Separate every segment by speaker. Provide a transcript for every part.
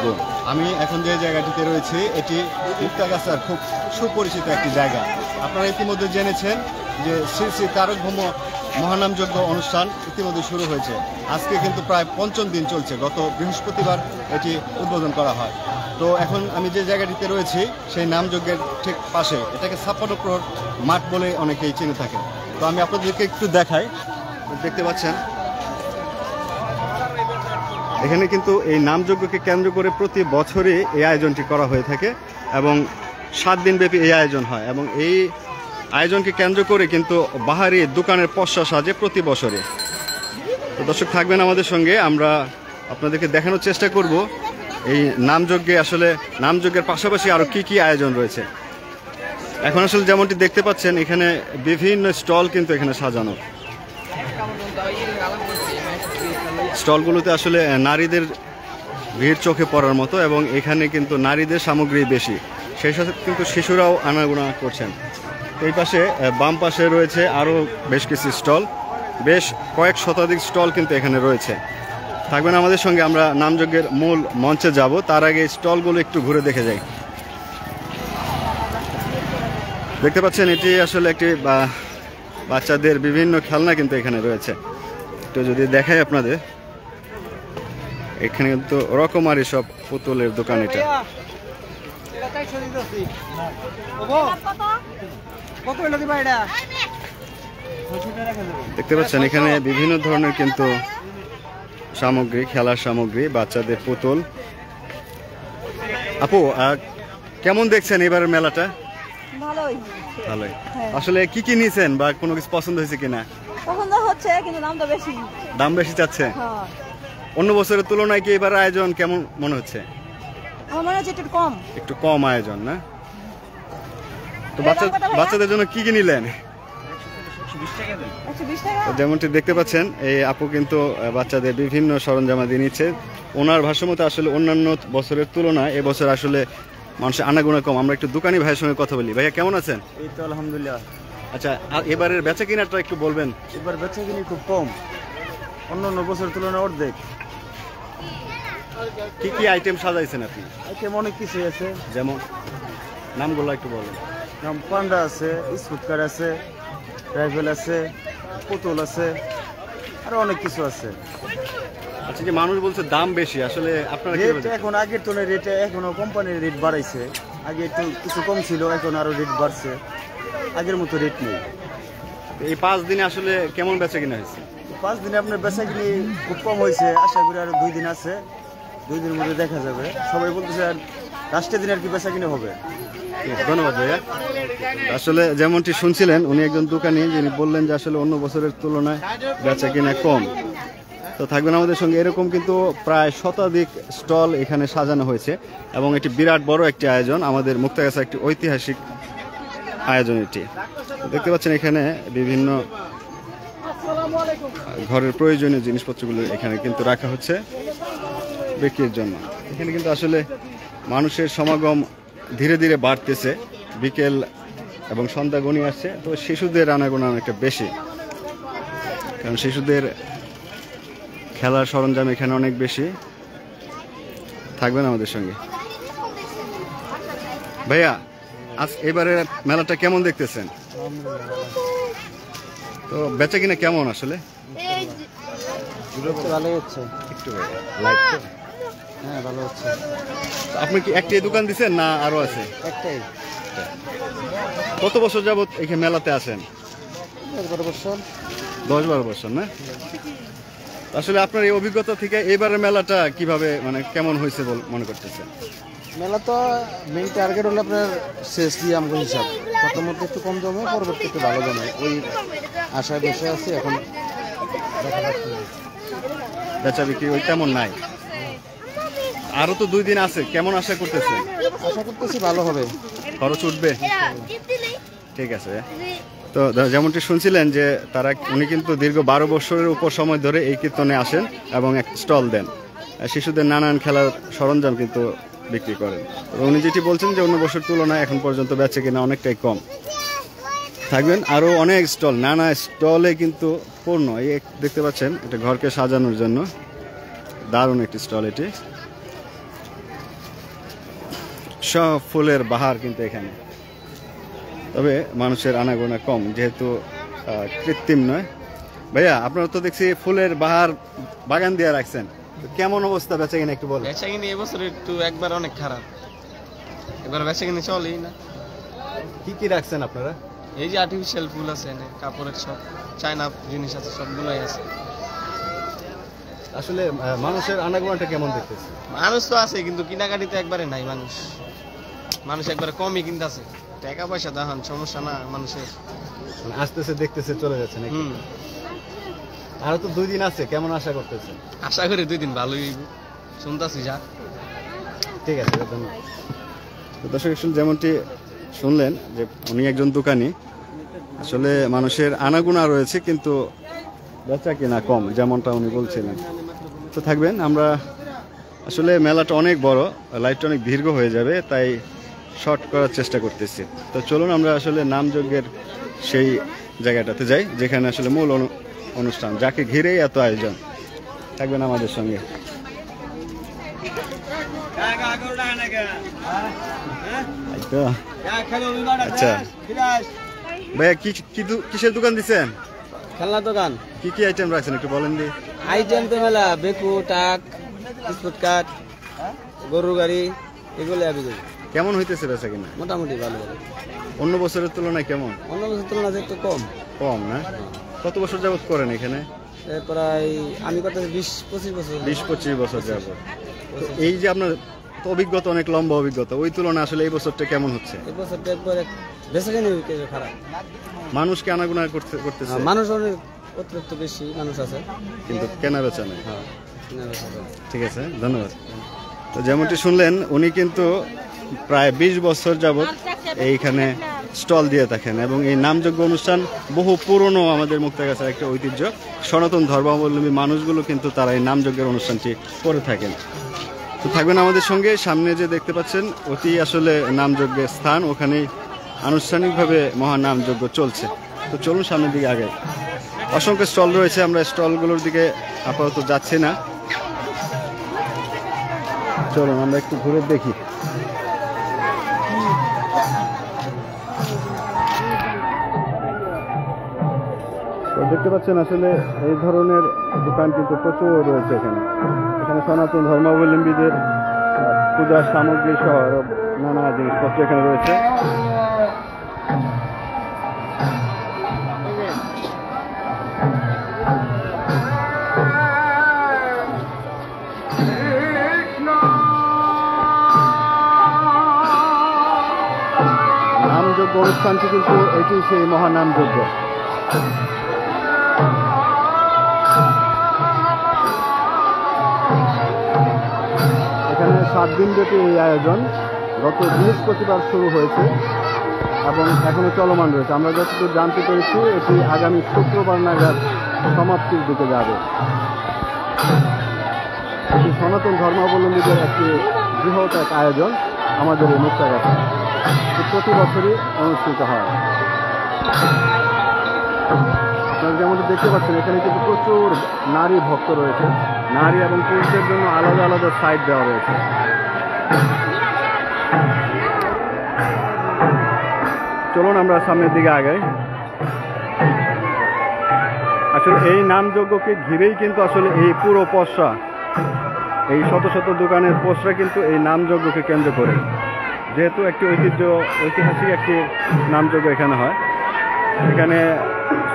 Speaker 1: আপু, আমি এখন যে জায়গাটিতে রয়েছি এটি মুক্তাগাছার খুব সুপরিচিত একটি জায়গা। আপনারা ইতিমধ্যে জেনেছেন যে শ্রী শ্রী তারক ভৌম মহানামযজ্ঞ অনুষ্ঠান ইতিমধ্যে শুরু হয়েছে। আজকে কিন্তু প্রায় ৫ম দিন চলছে। গত বৃহস্পতিবার এটি উদ্বোধন করা হয়। তো এখন আমি যে জায়গাটিতে রয়েছি সেই নামযজ্ঞের ঠিক পাশে, এটাকে ৫৬ প্রহর মাঠ বলে অনেকেই চিনে থাকেন। তো আমি আপনাদেরকে একটু দেখাই। দেখতে পাচ্ছেন এখানে কিন্তু এই নামযজ্ঞকে কেন্দ্র করে প্রতি বছরই এই আয়োজনটি করা হয়ে থাকে এবং 7 দিন ব্যাপী এই আয়োজন হয় এবং এই আয়োজনকে কেন্দ্র করে কিন্তু বাহারি দোকানের পসরা সাজে প্রতি বছরে। তো দর্শক থাকবেন আমাদের সঙ্গে, আমরা আপনাদেরকে দেখানোর চেষ্টা করব এই নামযজ্ঞে আসলে নামযজ্ঞের পাশাপাশি আরও কি কি আয়োজন রয়েছে। এখন আসলে যেমনটি দেখতে পাচ্ছেন এখানে বিভিন্ন স্টল কিন্তু এখানে সাজানো। স্টলগুলোতে আসলে নারীদের ভিড় চোখে পড়ার মতো এবং এখানে কিন্তু নারীদের সামগ্রী বেশি, সেই সাথে কিন্তু শিশুরাও আনাগোনা করছেন। এই পাশে বাম পাশে রয়েছে আরও বেশ কিছু স্টল, বেশ কয়েক শতাধিক স্টল কিন্তু এখানে রয়েছে। থাকবেন আমাদের সঙ্গে, আমরা নামযজ্ঞের মূল মঞ্চে যাব, তার আগে স্টলগুলো একটু ঘুরে দেখে যাই। দেখতে পাচ্ছেন এটি আসলে একটি বাচ্চাদের বিভিন্ন খেলনা কিন্তু এখানে রয়েছে। তো যদি দেখাই আপনাদের, এখানে কিন্তু রকমারি সব পুতুলের দোকান। এটা দেখতে পাচ্ছেন এখানে বিভিন্ন ধরনের কিন্তু সামগ্রী, খেলার সামগ্রী, বাচ্চাদের পুতুল। আপু কেমন দেখছেন এবারের মেলাটা? ভালোই। আসলে কি কি নিয়েছেন বা কোনো কিছু পছন্দ হয়েছে কিনা?
Speaker 2: পছন্দ হচ্ছে কিন্তু দামটা বেশি।
Speaker 1: দাম বেশি চাচ্ছে?
Speaker 2: হ্যাঁ।
Speaker 1: অন্য বছরের তুলনায় কি এবার আয়োজন কেমন মনে হচ্ছে?
Speaker 2: আমার মনে হচ্ছে একটু কম।
Speaker 1: একটু কম আয়োজন না? তো বাচ্চাদের জন্য কি কি নিলেন?
Speaker 2: 120 টাকা।
Speaker 1: যেমনটি দেখতে পাচ্ছেন এই আপু কিন্তু বাচ্চাদের বিভিন্ন সরঞ্জামাদি নিচ্ছে। ওনার ভাষ্যমতে আসলে অন্যান্য বছরের তুলনায় এবছর আসলে মানুষের আনাগোনা কম। আমরা একটু দোকানি ভাইয়ের সঙ্গে কথা বলি। ভাইয়া কেমন আছেন?
Speaker 3: এই তো আলহামদুলিল্লাহ।
Speaker 1: আচ্ছা, এবারের বেচা কিনাটা একটু বলবেন?
Speaker 3: এবার বেচা কিনি খুব কম, অন্য বছরের তুলনায় অর্ধেক।
Speaker 1: কি কি আইটেম সাজাইছেন আপনি?
Speaker 3: আইটেম অনেক কিছু আছে,
Speaker 1: যেমন নামগুলো একটু বলেন।
Speaker 3: নাম পান্ডা আছে, স্কুটকার আছে, রাইফেল আছে, পুতুল আছে, আরো অনেক কিছু আছে।
Speaker 1: আচ্ছা, যে মানুষ বলছে দাম বেশি, আসলে আপনারা কি বলেন?
Speaker 3: এখন আগের তুলনায় রেট এখনো কোম্পানির রেট বাড়াইছে। আগে একটু কিছু কম ছিল, এখন আরো রেট বাড়ছে, আগের মতো রেট নেই।
Speaker 1: এই 5 দিনে আসলে কেমন বেচা কিনা হয়েছে?
Speaker 3: 5 দিনে আপনার বেচা কিনি খুব কম হয়েছে। আশা করি আরো 2 দিন আছে, 2 দিনের মধ্যে দেখা যাবে। সবাই বলতেছে লাস্টের দিন আর কি বেচা কিনে হবে।
Speaker 1: ধন্যবাদ ভাইয়া। আসলে যেমনটি শুনছিলেন, উনি একজন দোকানি, যিনি বললেন যে আসলে অন্য বছরের তুলনায় বেচা কিনা কম। তো থাকবেন আমাদের সঙ্গে। এরকম কিন্তু প্রায় শতাধিক স্টল এখানে সাজানো হয়েছে এবং এটি বিরাট বড় একটি আয়োজন, আমাদের মুক্তাগাছা একটি ঐতিহাসিক আয়োজন এটি। দেখতে পাচ্ছেন এখানে বিভিন্ন ঘরের প্রয়োজনীয় জিনিসপত্রগুলো এখানে কিন্তু রাখা হচ্ছে বিক্রির জন্য। এখানে কিন্তু আসলে মানুষের সমাগম ধীরে ধীরে বাড়তেছে, বিকেল এবং সন্ধ্যা গণিয়ে আসছে। তো শিশুদের আনাগোনা অনেকটা বেশি, কারণ শিশুদের খেলার সরঞ্জাম এখানে অনেক বেশি। থাকবেন আমাদের সঙ্গে। ভাইয়া, আজ এবারে মেলাটা কেমন দেখতেছেন? তো বেচা কিনা কেমন আসলে?
Speaker 3: ভালো হচ্ছে,
Speaker 1: একটু লাইট।
Speaker 3: হ্যাঁ ভালো হচ্ছে।
Speaker 1: আপনি কি একটাই দোকান দিচ্ছেন না আরো আছে?
Speaker 3: একটাই।
Speaker 1: কত বছর যাবত এখানে মেলাতে আসেন?
Speaker 3: 10-12 বছর।
Speaker 1: 10-12 বছর না? আসলে আপনার এই অভিজ্ঞতা থেকে এবারের মেলাটা কিভাবে, মানে কেমন হয়েছে মনে করতেছেন?
Speaker 3: মেলা তো মেইন টার্গেট হলো আপনার শেষ দিয়ে আমাদের হিসাব। প্রথমত একটু কম জমে, পরবর্তী একটু ভালো জমে, ওই আশায় বসে আছে। এখন
Speaker 1: বেচা বিক্রি ওই তেমন নাই। আরো তো 2 দিন আছে, কেমন আশা করতেছেন?
Speaker 3: আশা করতেছি ভালো হবে,
Speaker 1: খরচ উঠবে। ঠিক আছে। তো যেমনটি শুনছিলেন যে উনি কিন্তু দীর্ঘ 12 বছরের উপর সময় ধরে এই কীর্তনে আসেন এবং এক স্টল দেন। শিশুদের নানান খেলার সরঞ্জাম কিন্তু বিক্রি করেন। উনি যেটি বলছেন যে অন্য বছর তুলনায় এখন পর্যন্ত বেচে কিনা অনেকটাই কম। থাকবেন আরো অনেক স্টল, নানা স্টলে কিন্তু পূর্ণ। এই দেখতে পাচ্ছেন, এটা ঘরকে সাজানোর জন্য দারুণ একটি স্টল এটি। সব ফুলের বাহার কিন্তু এখানে। তবে মানুষের আনাগোনা কম, যেহেতু কৃত্রিম নয়। ভাইয়া, আপনারা তো দেখছি ফুলের বাহার বাগান দিয়ে রাখছেন, তো কেমন অবস্থা বেচা কিনা একটু বলেন।
Speaker 4: বেচা কিনে এবছর একটু একবার অনেক খারাপ, এবার বেচা কিনে চলেই না।
Speaker 1: কি কি রাখছেন আপনারা?
Speaker 4: এই যে আর্টিফিশিয়াল ফুল আছে, এনে কাপড়ের সব চায়না জিনিস আছে, সবগুলোই আছে।
Speaker 1: আসলে মানুষের আনাগোনাটা কেমন দেখতেছে?
Speaker 4: মানুষ তো আছে, কিন্তু কিনাকাটিতে একবারে নাই মানুষ। মানুষ একবারে কমই কিনতেছে, টাকা পয়সা দেখান সমস্যা না মানুষের।
Speaker 1: মানে আসতেছে, দেখতেছে, চলে যাচ্ছে নাকি?
Speaker 4: হুম,
Speaker 1: আরো তো 2 দিন আছে, কেমন আশা করতেছেন?
Speaker 4: আশা করি 2 দিন ভালোই শুনতাছি যা।
Speaker 1: ঠিক আছে, ধন্যবাদ। তো দর্শক আসলে যেমনটি শুনলেন যে উনি একজন দোকানি, আসলে মানুষের আনাগোনা রয়েছে কিন্তু বেচা কিনা কম, যেমনটা উনি বলছিলেন। তো থাকবেন, আমরা আসলে মেলাটা অনেক বড়, লাইটটা অনেক দীর্ঘ হয়ে যাবে, তাই শর্ট করার চেষ্টা করতেছি। তো চলুন আমরা আসলে নামযজ্ঞের সেই জায়গাটাতে যাই, যেখানে আসলে মূল অনুষ্ঠান, যাকে ঘিরেই এত আয়োজন। থাকবেন আমাদের সঙ্গে। আচ্ছা ভাইয়া, কিসের দোকান দিচ্ছেন?
Speaker 4: খেলনা দোকান।
Speaker 1: কি কি আইটেম রাখছেন একটু বলেন দি।
Speaker 4: আইটেম তো মেলা, বেকু, টাক, বিস্কুট কাঠ, গরুর গাড়ি, এগুলো আবিগুলো
Speaker 1: কেমন হইতেছে বেচা কিনা?
Speaker 4: মোটামুটি ভালো ভালো।
Speaker 1: অন্য বছরের তুলনায় কেমন?
Speaker 4: অন্য বছর তুলনায় একটু কম।
Speaker 1: কম না? কত বছর যাবত করেন এখানে?
Speaker 4: প্রায় আমি কত 20-25 বছর।
Speaker 1: 20-25 বছর যাবত। তো এই যে আপনার তো অভিজ্ঞতা, অনেক লম্বা অভিজ্ঞতা, ওই তুলনায় আসলে এই বছরটা কেমন হচ্ছে?
Speaker 4: এই বছরটা একবারে বেচা কিনে খারাপ।
Speaker 1: মানুষকে আনাগোনা করতেছে,
Speaker 4: মানুষ অনেক অতিরিক্ত বেশি মানুষ আছে,
Speaker 1: কিন্তু কেনা বেচা নেই।
Speaker 4: কিনা বেচা করে।
Speaker 1: ঠিক আছে, ধন্যবাদ। তো যেমনটি শুনলেন, উনি কিন্তু প্রায় 20 বছর যাবত এইখানে স্টল দিয়ে থাকেন, এবং এই নামযজ্ঞ অনুষ্ঠান বহু পুরনো, আমাদের মুক্তাগাছার একটা ঐতিহ্য। সনাতন ধর্মাবলম্বী মানুষগুলো কিন্তু তারা এই নামযজ্ঞের অনুষ্ঠানটি করে থাকেন। তো থাকবেন আমাদের সঙ্গে। সামনে যে দেখতে পাচ্ছেন, অতি আসলে নামযজ্ঞের স্থান, ওখানেই আনুষ্ঠানিকভাবে মহানামযজ্ঞ চলছে। তো চলুন সামনের দিকে আগে। অসংখ্য স্টল রয়েছে, আমরা স্টলগুলোর দিকে আপাতত যাচ্ছি না। চলুন আমরা একটু ঘুরে দেখি। তো দেখতে পাচ্ছেন আসলে এই ধরনের দোকান কিন্তু প্রচুর রয়েছে এখানে। এখানে সনাতন ধর্মাবলম্বীদের পূজার সামগ্রী সহ আরো নানা জিনিসপত্র এখানে রয়েছে। নামযজ্ঞ অনুষ্ঠানটি কিন্তু এটি সেই মহানামযজ্ঞ। এখানে 7 দিন ব্যাপী এই আয়োজন গত বৃহস্পতিবার শুরু হয়েছে এবং এখনো চলমান রয়েছে। আমরা যতদূর জানতে পেরেছি, এটি আগামী শুক্রবার নাগাদ সমাপ্তির দিকে যাবে। এটি সনাতন ধর্মাবলম্বীদের একটি বৃহৎ এক আয়োজন আমাদের এই মুক্তাগাছা, প্রতি বছরই অনুষ্ঠিত হয়। আপনারা যেমন দেখতে পাচ্ছেন, এখানে কিন্তু প্রচুর নারী ভক্ত রয়েছে। নারী এবং পুরুষদের জন্য আলাদা আলাদা সাইড দেওয়া রয়েছে। চলুন আমরা সামনের দিকে আগাই। আসলে এই নামযজ্ঞকে ঘিরেই কিন্তু আসলে এই পুরো পসরা, এই শত শত দোকানের পসরা কিন্তু এই নামযজ্ঞকে কেন্দ্র করে, যেহেতু একটি ঐতিহাসিক একটি নামযজ্ঞ এখানে হয়। এখানে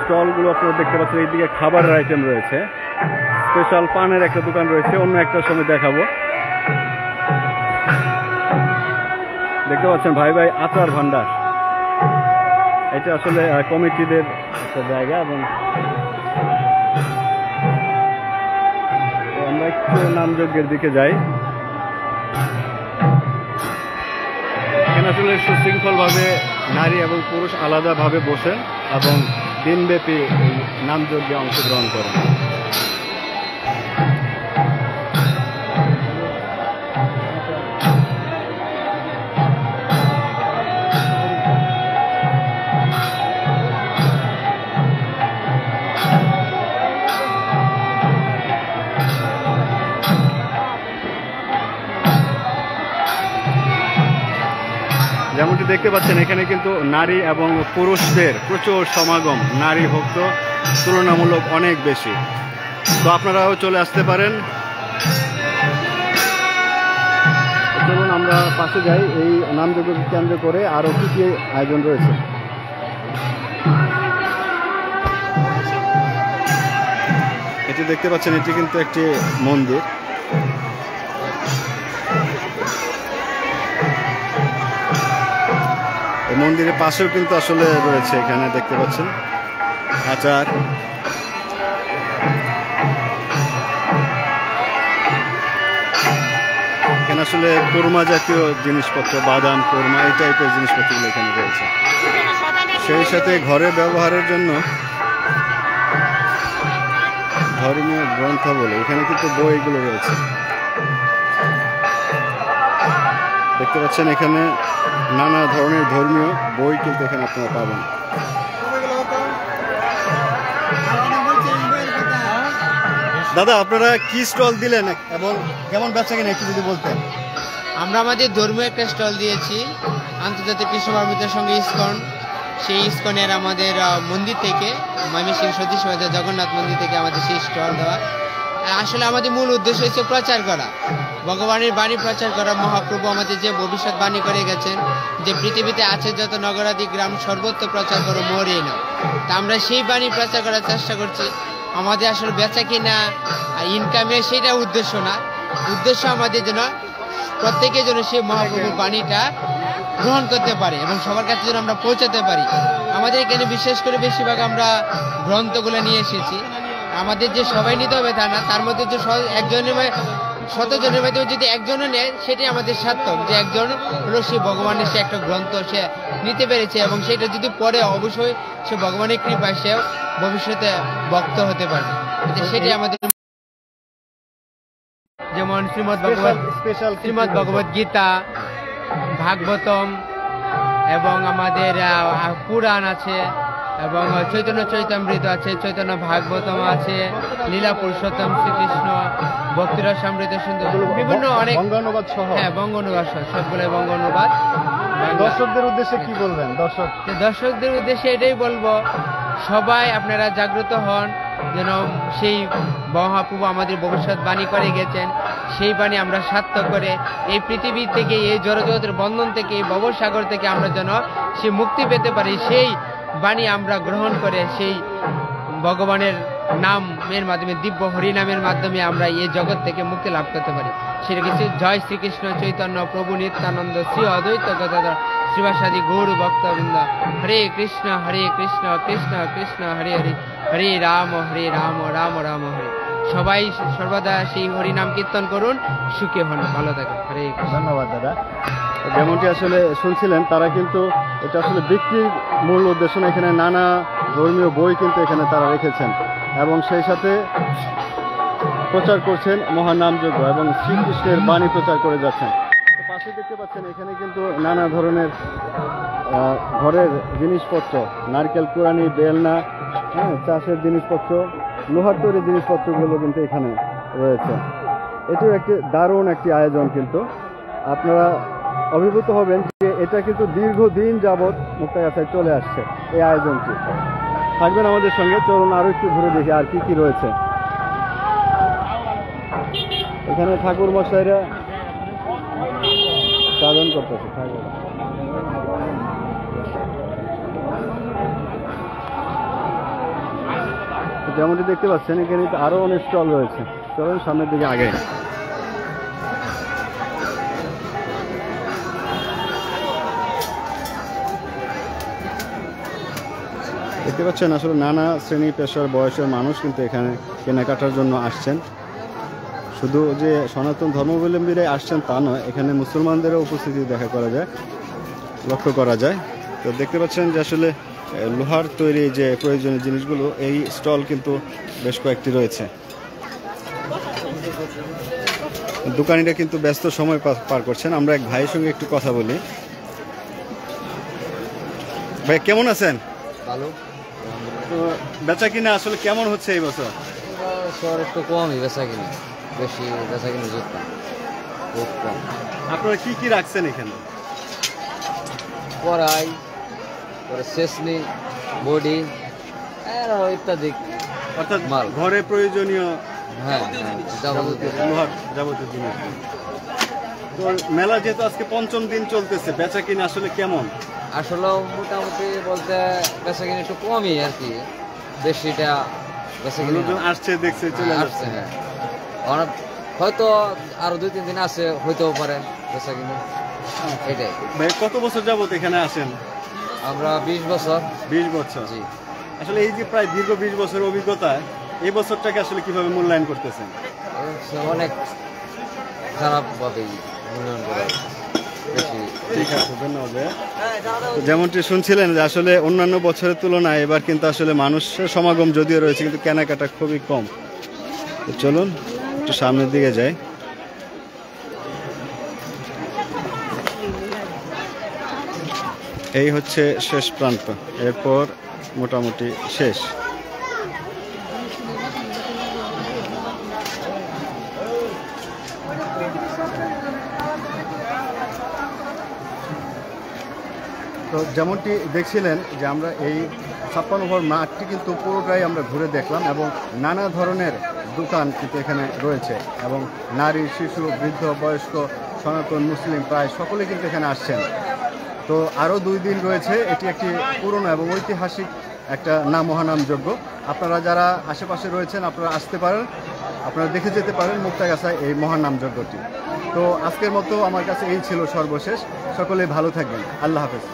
Speaker 1: স্টলগুলো আপনারা দেখতে পাচ্ছেন, এইদিকে খাবারের আইটেম রয়েছে, স্পেশাল পানের একটা দোকান রয়েছে, অন্য একটা সময় দেখাবো। দেখতে পাচ্ছেন ভাই ভাই আচার ভান্ডার, এটা আসলে কমিটিদের একটা জায়গা। এবং আমরা একটু নামযজ্ঞের দিকে যাই। এখানে আসলে সুশৃঙ্খলভাবে নারী এবং পুরুষ আলাদাভাবে বসেন এবং দিনব্যাপী এই নামযজ্ঞে অংশগ্রহণ করেন। যেমনটি দেখতে পাচ্ছেন এখানে কিন্তু নারী এবং পুরুষদের প্রচুর সমাগম, নারী ভক্ত তুলনামূলক অনেক বেশি। তো আপনারাও চলে আসতে পারেন। চলুন আমরা পাশে যাই, এই নামযজ্ঞকে কেন্দ্র করে আরও কী কী আয়োজন রয়েছে। এটি দেখতে পাচ্ছেন, এটি কিন্তু একটি মন্দির। এই মন্দিরের পাশেও কিন্তু আসলে রয়েছে, এখানে দেখতে পাচ্ছেন আচার, এখানে আসলে কোরমা জাতীয় জিনিসপত্র, বাদাম, কোরমা এই টাইপের জিনিসপত্রগুলো এখানে রয়েছে। সেই সাথে ঘরে ব্যবহারের জন্য ধর্মীয় গ্রন্থাবলী, এখানে কিন্তু বইগুলো রয়েছে দেখতে পাচ্ছেন। এখানে নানা ধরনের ধর্মীয় বই কিন্তু এখানে আপনারা পাবেন। দাদা, আপনারা কি স্টল দিলেন এবং কেমন বেচা কিনা একটু যদি বলতেন।
Speaker 5: আমরা আমাদের ধর্মীয় একটা স্টল দিয়েছি আন্তর্জাতিক কৃষ্ণ পারমিতার সঙ্গে ইসকন। সেই ইসকনের আমাদের মন্দির থেকে, ময়মনসিংহ সতীশ বাজার জগন্নাথ মন্দির থেকে আমাদের সেই স্টল দেওয়া। আসলে আমাদের মূল উদ্দেশ্য হচ্ছে প্রচার করা, ভগবানের বাণী প্রচার করা। মহাপ্রভু আমাদের যে ভবিষ্যৎ বাণী করে গেছেন যে পৃথিবীতে আছে যত নগরাদি গ্রাম সর্বত্র প্রচার করো মরে না, তা আমরা সেই বাণী প্রচার করার চেষ্টা করছি। আমাদের আসলে বেচা কিনা ইনকামের সেটা উদ্দেশ্য না, উদ্দেশ্য আমাদের যেন প্রত্যেকের জন্য সেই মহাপ্রভুর বাণীটা গ্রহণ করতে পারে এবং সবার কাছে যেন আমরা পৌঁছাতে পারি। আমাদের এখানে বিশেষ করে বেশিরভাগ আমরা গ্রন্থগুলো নিয়ে এসেছি। আমাদের যে সবাই নিতে হবে তা না, তার মধ্যে যে একজনের 100 জনের মধ্যে যদি একজনও নেয় সেটাই আমাদের সার্থক, যে একজন হলো সে ভগবানের সে একটা গ্রন্থ সে নিতে পেরেছে এবং সেটা যদি পড়ে অবশ্যই সে ভগবানের কৃপায় সে ভবিষ্যতে ভক্ত হতে পারবে। সেটাই আমাদের, যেমন শ্রীমদ্ ভগবত গীতা, ভাগবতম এবং আমাদের পুরাণ আছে এবং চৈতন্য চৈতামৃত আছে, চৈতন্য ভাগবতম আছে, লীলা পুরুষোত্তম শ্রীকৃষ্ণ, ভক্তিরস সমৃদ্ধ সুন্দর, বিভিন্ন অনেক
Speaker 1: বঙ্গানুবাদ সহ।
Speaker 5: হ্যাঁ, বঙ্গানুবাদ সহ সবগুলো বঙ্গানুবাদ।
Speaker 1: দর্শকদের উদ্দেশ্যে কি বলবেন?
Speaker 5: দর্শকদের উদ্দেশ্যে এটাই বলবো, সবাই আপনারা জাগ্রত হন, যেন সেই মহাপ্রভু আমাদের ভবিষ্যৎ বাণী করে গেছেন সেই বাণী আমরা সার্থক করে এই পৃথিবী থেকে, এই জড়জগতের বন্ধন থেকে, এই ভবসাগর থেকে আমরা যেন সে মুক্তি পেতে পারি, সেই বাণী আমরা গ্রহণ করে সেই ভগবানের নামের মাধ্যমে, দিব্য হরিনামের মাধ্যমে আমরা এই জগৎ থেকে মুক্তি লাভ করতে পারি। সেটা কিছু। জয় শ্রীকৃষ্ণ চৈতন্য প্রভু নিত্যানন্দ শ্রী অদ্বৈত গদাধর শ্রীবাসাদি গৌর ভক্তবৃন্দ। হরে কৃষ্ণ কৃষ্ণ কৃষ্ণ হরে হরে, হরে রাম রাম রাম হরে। সবাই সর্বদা সেই হরিনাম কীর্তন করুন, সুখী হন, ভালো থাকুন। হরে কৃষ্ণ।
Speaker 1: ধন্যবাদ দাদা। যেমনটি আসলে শুনছিলেন, তারা কিন্তু এটা আসলে বিক্রির মূল উদ্দেশ্য না, এখানে নানা ধর্মীয় বই কিন্তু এখানে তারা রেখেছেন এবং সেই সাথে প্রচার করছেন মহানামযজ্ঞ এবং শ্রীকৃষ্ণের বাণী প্রচার করে যাচ্ছেন। তো পাশে দেখতে পাচ্ছেন এখানে কিন্তু নানা ধরনের ঘরের জিনিসপত্র, নারকেল কুড়ানি, বেলনা, চাষের জিনিসপত্র, লোহার তৈরি জিনিসপত্রগুলো কিন্তু এখানে রয়েছে। এটিও একটি দারুণ একটি আয়োজন, কিন্তু আপনারা অভিভূত হবেন যে এটা কিন্তু দীর্ঘদিন যাবৎ মুক্তাগাছায় চলে আসছে এই আয়োজনটি। থাকবেন আমাদের সঙ্গে, চলুন আরও একটু ঘুরে দেখি আর কি কি রয়েছে। এখানে ঠাকুর মশাইরা সাধন করতেছে। যেমনটি দেখতে পাচ্ছেন এখানে আরো অনেক স্টল রয়েছে। চলুন সামনের দিকে আগে। দেখতে পাচ্ছেন আসলে নানা শ্রেণী পেশার বয়সের মানুষ কিন্তু এখানে কেনাকাটার জন্য আসছেন। শুধু যে সনাতন ধর্মাবলম্বীরাই আসছেন তা নয়, এখানে মুসলমানদেরও উপস্থিতি লক্ষ্য করা যায়। তো দেখতে পাচ্ছেন যে আসলে লোহার তৈরি যে প্রয়োজনীয় জিনিসগুলো, এই স্টল কিন্তু বেশ কয়েকটি রয়েছে। দোকানিরা কিন্তু ব্যস্ত সময় পার করছেন। আমরা এক ভাইয়ের সঙ্গে একটু কথা বলি। ভাই, কেমন আছেন?
Speaker 6: ভালো।
Speaker 1: তো বেচা কিনা আসলে কেমন হচ্ছে এই বছর?
Speaker 6: শহর একটু কমই বেচা কিনা, বেশি বেচা কিনা যেত না, খুব কম।
Speaker 1: আপনারা কি কি রাখছেন এখানে?
Speaker 6: কড়াই, পরে চেচনি, বডি আরো ইত্যাদি।
Speaker 1: অর্থাৎ
Speaker 6: মাল।
Speaker 1: ঘরে প্রয়োজনীয়
Speaker 6: হ্যাঁ যাবতীয়।
Speaker 1: লোহার যাবতীয় জিনিস। তো মেলা যেহেতু আজকে পঞ্চম দিন চলতেছে, বেচা কিনা আসলে কেমন?
Speaker 6: আসলে মোটামুটি বলতে বেচা কিনা একটু কমই আর কি, বেশিটা বেচা কিনা
Speaker 1: লোকজন আসছে দেখছে চলে
Speaker 6: আসছে।
Speaker 1: যাচ্ছে।
Speaker 6: হ্যাঁ অনেক হয়তো আরো 2-3 দিন আছে, হইতেও পারে বেচা কিনা, এটাই।
Speaker 1: ভাই কত বছর যাবত এখানে আসেন?
Speaker 6: আমরা 20 বছর।
Speaker 1: 20 বছর।
Speaker 6: জি।
Speaker 1: আসলে এই যে প্রায় দীর্ঘ 20 বছরের অভিজ্ঞতায় এই বছরটাকে আসলে কিভাবে মূল্যায়ন করতেছেন?
Speaker 6: অনেক খারাপ ভাবেই মূল্যায়ন করা বেশি।
Speaker 1: ঠিক আছে, ধন্যবাদ ভাইয়া। তো যেমনটি শুনছিলেন যে আসলে অন্যান্য বছরের তুলনায় এবার কিন্তু আসলে মানুষের সমাগম যদিও রয়েছে কিন্তু কেনাকাটা খুবই কম। তো চলুন একটু সামনের দিকে যাই। এই হচ্ছে শেষ প্রান্ত, এরপর মোটামুটি শেষ। তো যেমনটি দেখছিলেন যে আমরা এই 56 নম্বর মাঠটি কিন্তু পুরোটাই আমরা ঘুরে দেখলাম এবং নানা ধরনের দোকান কিন্তু এখানে রয়েছে এবং নারী, শিশু, বৃদ্ধ, বয়স্ক, সনাতন, মুসলিম প্রায় সকলে কিন্তু এখানে আসছেন। তো আরও 2 দিন রয়েছে। এটি একটি পুরনো এবং ঐতিহাসিক একটা মহানাম যজ্ঞ। আপনারা যারা আশেপাশে রয়েছেন আপনারা আসতে পারেন, আপনারা দেখে যেতে পারেন মুক্তাগাছায় এই মহানাম যজ্ঞটি। তো আজকের মতো আমার কাছে এই ছিল সর্বশেষ। সকলে ভালো থাকবেন। আল্লাহ হাফেজ।